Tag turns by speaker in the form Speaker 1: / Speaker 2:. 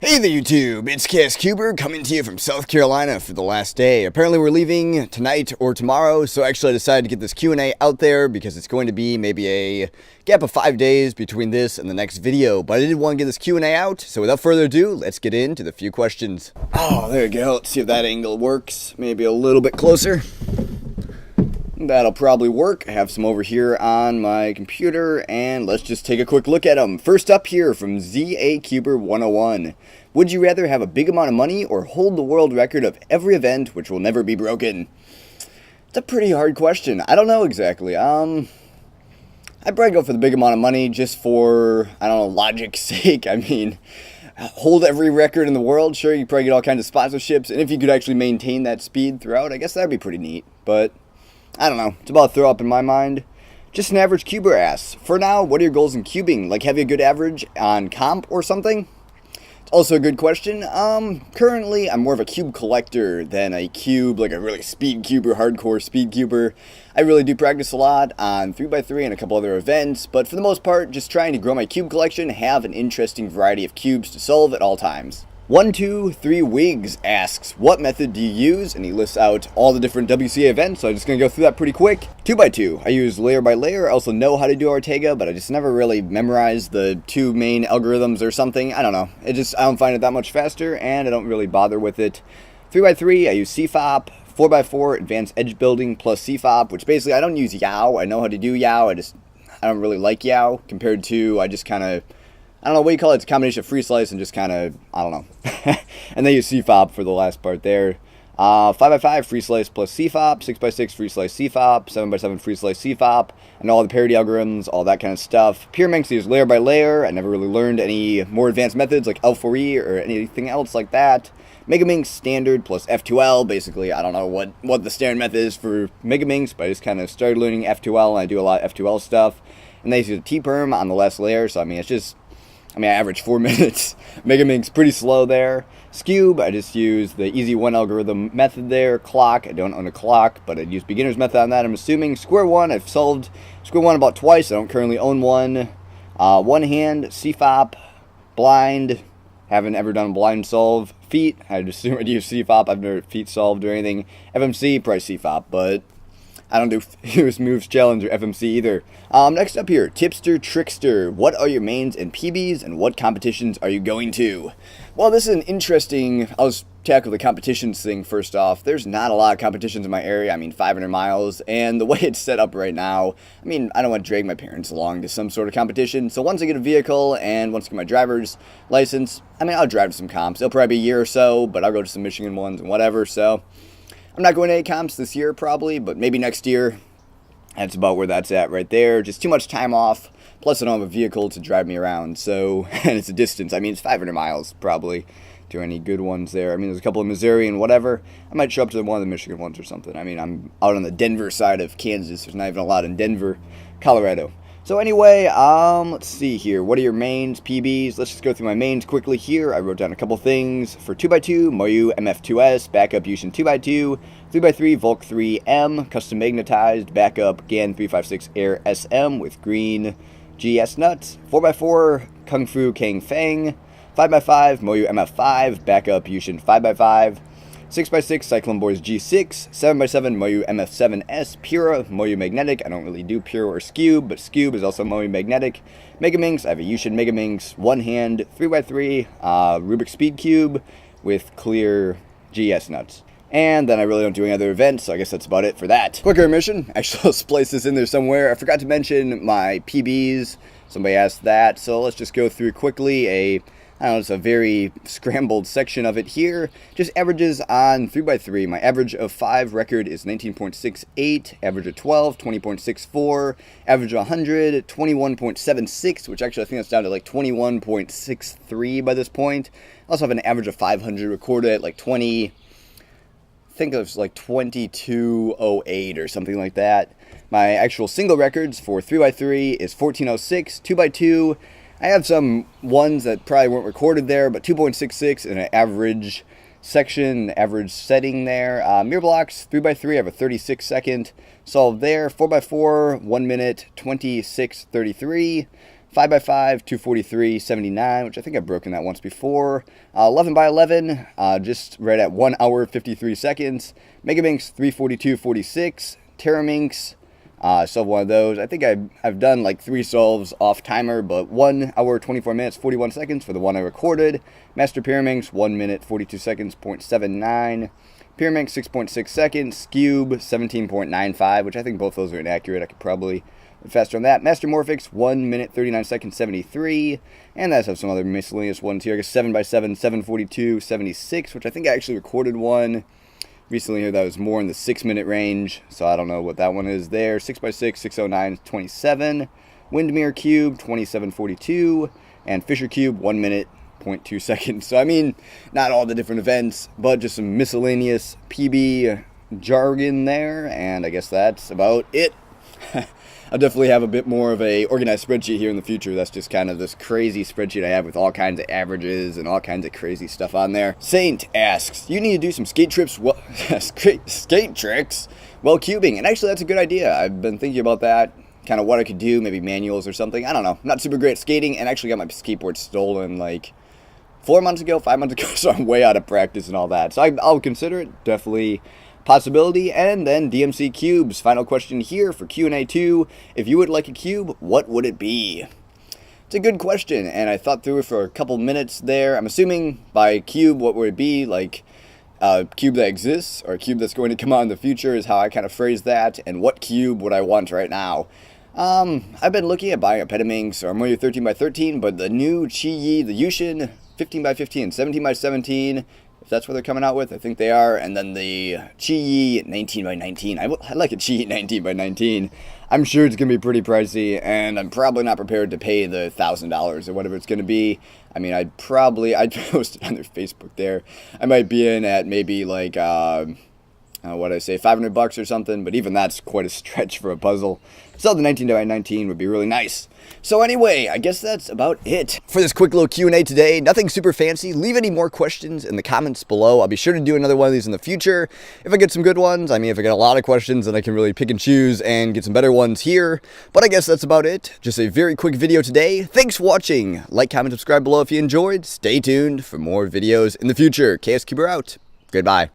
Speaker 1: Hey there YouTube, it's Cass Cuber coming to you from South Carolina for the last day. Apparently we're leaving tonight or tomorrow, so actually I decided to get this Q&A out there because it's going to be maybe a gap of 5 days between this and the next video. But I did want to get this Q&A out, so without further ado, let's get into the few questions. Oh, there we go. Let's see if that angle works. Maybe a little bit closer. That'll probably work. I have some over here on my computer, and let's just take a quick look at them. First up here from ZA Cuber 101. Would you rather have a big amount of money or hold the world record of every event which will never be broken? It's a pretty hard question. I don't know exactly. I'd probably go for the big amount of money just for, I don't know, logic's sake. I mean, hold every record in the world. Sure, you probably get all kinds of sponsorships, and if you could actually maintain that speed throughout, I guess that'd be pretty neat. But I don't know. It's about a throw up in my mind. Just an average cuber asks, for now, what are your goals in cubing? Like, have you a good average on comp or something? It's also a good question. Currently, I'm more of a cube collector than a cube, like a really speed cuber, hardcore speed cuber. I really do practice a lot on 3x3 and a couple other events, but for the most part, just trying to grow my cube collection, have an interesting variety of cubes to solve at all times. 123 Wigs asks, what method do you use? And he lists out all the different WCA events, so I'm just going to go through that pretty quick. 2x2, I use layer by layer. I also know how to do Ortega, but I just never really memorized the two main algorithms or something. I don't know. I don't find it that much faster, and I don't really bother with it. 3x3, I use CFOP. 4x4, advanced edge building plus CFOP, which basically I don't use Yao. I know how to do Yao. I don't really like Yao compared to, I don't know what you call it. It's a combination of free slice and just kind of, I don't know. And they use CFOP for the last part there. 5x5 free slice plus CFOP, 6x6 free slice CFOP, 7x7 free slice CFOP, and all the parity algorithms, all that kind of stuff. Pyraminx use layer by layer. I never really learned any more advanced methods like L4E or anything else like that. Megaminx standard plus F2L. Basically, I don't know what the standard method is for Megaminx, but I just kind of started learning F2L, and I do a lot of F2L stuff. And they use a T-perm on the last layer, so I mean, I average 4 minutes. Megaminx pretty slow there. Scube, I just use the easy one algorithm method there. Clock, I don't own a clock, but I'd use beginner's method on that, I'm assuming. Square one, I've solved Square one about twice. I don't currently own one. One hand, CFOP, blind. Haven't ever done a blind solve. Feet, I'd assume I'd use CFOP. I've never feet solved or anything. FMC, probably CFOP, but I don't do Fewest Moves Challenge or FMC either. Next up here, Tipster Trickster. What are your mains and PBs, and what competitions are you going to? Well, this is an interesting, I'll just tackle the competitions thing first off. There's not a lot of competitions in my area, 500 miles, and the way it's set up right now, I don't want to drag my parents along to some sort of competition, so once I get a vehicle and once I get my driver's license, I'll drive to some comps. It'll probably be a year or so, but I'll go to some Michigan ones and whatever, so I'm not going to any comps this year probably, but maybe next year. That's about where that's at right there. Just too much time off. Plus I don't have a vehicle to drive me around. So, and it's a distance. It's 500 miles probably to any good ones there. There's a couple in Missouri and whatever. I might show up to one of the Michigan ones or something. I'm out on the Denver side of Kansas. There's not even a lot in Denver, Colorado. So anyway, let's see here. What are your mains, PBs? Let's just go through my mains quickly here. I wrote down a couple things. For 2x2, Moyu MF2S, backup Yushin 2x2, 3x3, Volk 3M, custom magnetized, backup GAN 356 Air SM with green GS nuts. 4x4, Kung Fu Kang Fang, 5x5, Moyu MF5, backup Yushin 5x5, 6x6, Cyclone Boys G6, 7x7, Moyu MF7S, Pura, Moyu Magnetic. I don't really do Pura or Scube, but Scube is also Moyu Magnetic. Megaminx, I have a Yushin Megaminx, one hand, 3x3, Rubik Speed Cube with clear GS nuts. And then I really don't do any other events, so I guess that's about it for that. Quick intermission. Actually, I'll splice this in there somewhere. I forgot to mention my PBs. Somebody asked that, so let's just go through quickly it's a very scrambled section of it here. Just averages on 3x3. My average of 5 record is 19.68. Average of 12, 20.64. Average of 100, 21.76, which actually I think that's down to 21.63 by this point. I also have an average of 500 recorded at 20. I think it was 2208 or something like that. My actual single records for 3x3 is 1406. 2x2. I have some ones that probably weren't recorded there, but 2.66 in an average section, average setting there. Mirror blocks, 3x3, I have a 36 second solved there. 4x4, 1 minute, 26:33. 5x5, 243.79, which I think I've broken that once before. 11x11, just right at 1 hour 53 seconds. Megaminx 342.46. Teraminx, still have one of those. I think I've done like 3 solves off timer, but 1 hour 24 minutes 41 seconds for the one I recorded. Master Pyraminx 1 minute 42 seconds 0.79. Pyraminx 6.6 seconds. Cube 17.95, which I think both those are inaccurate. I could probably faster on that. Master Morphix 1 minute 39 seconds 73, and that's have some other miscellaneous ones here. I guess 7x7 742.76, which I think I actually recorded one recently here that was more in the 6-minute range, so I don't know what that one is there. 6x6 609.27, Windmere Cube 27.42, and Fisher Cube 1 minute 0.2 seconds. So I mean, not all the different events, but just some miscellaneous PB jargon there, and I guess that's about it. I'll definitely have a bit more of a organized spreadsheet here in the future. That's just kind of this crazy spreadsheet I have with all kinds of averages and all kinds of crazy stuff on there. Saint asks, you need to do some skate tricks while cubing. And actually, that's a good idea. I've been thinking about that, kind of what I could do, maybe manuals or something. I don't know. I'm not super great at skating, and actually got my skateboard stolen like 4 months ago, 5 months ago, so I'm way out of practice and all that. So I'll consider it, definitely possibility. And then DMC cubes, final question here for Q&A 2. If you would like a cube, what would it be? It's a good question, and I thought through it for a couple minutes there. I'm assuming by cube, what would it be? Like a cube that exists, or a cube that's going to come out in the future is how I kind of phrase that. And what cube would I want right now? I've been looking at buying a Petaminx or a Moyo 13x13, but the new Chi-Yi, the Yushin 15x15, 17x17, if that's what they're coming out with, I think they are. And then the Chi-Yi 19x19. I'd like a Chi-Yi 19x19. I'm sure it's going to be pretty pricey, and I'm probably not prepared to pay the $1,000 or whatever it's going to be. I mean, I'd post it on their Facebook there. I might be in at maybe like, what I say, $500 or something, but even that's quite a stretch for a puzzle. So the 19x19 would be really nice. So anyway, I guess that's about it for this quick little Q&A today. Nothing super fancy. Leave any more questions in the comments below. I'll be sure to do another one of these in the future if I get some good ones. I mean, if I get a lot of questions, then I can really pick and choose and get some better ones here. But I guess that's about it. Just a very quick video today. Thanks for watching. Like, comment, subscribe below if you enjoyed. Stay tuned for more videos in the future. KSCuber out. Goodbye.